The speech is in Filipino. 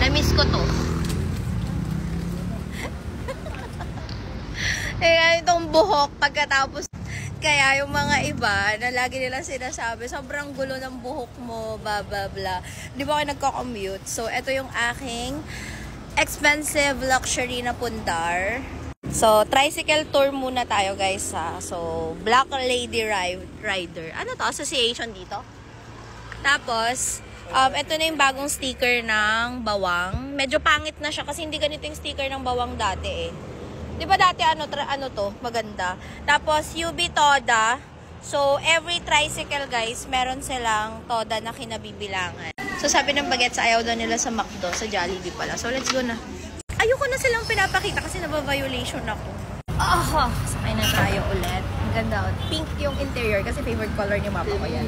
Na-miss ko to. Eh, itong buhok pagkatapos. Kaya yung mga iba na lagi nilang sinasabi, sobrang gulo ng buhok mo, blah, blah, blah. Di ba ako nagko-commute? So, ito yung aking expensive luxury na pundar. So, tricycle tour muna tayo, guys, ha? So, Black Lady Rider. Ano to? Association dito? Tapos, ito na yung bagong sticker ng bawang. Medyo pangit na siya kasi hindi ganito yung sticker ng bawang dati, eh. Di ba dati ano to? Maganda. Tapos, UB Toda. So, every tricycle, guys, meron silang Toda na kinabibilangan. So, sabi ng bagets, ayaw daw nila sa McDo, sa Jollibee pala. So, let's go na. Ayoko na silang pinapakita kasi nababiolation ako. Sakay na tayo ulit. Ang ganda. Pink yung interior kasi favorite color ni mama ko yan.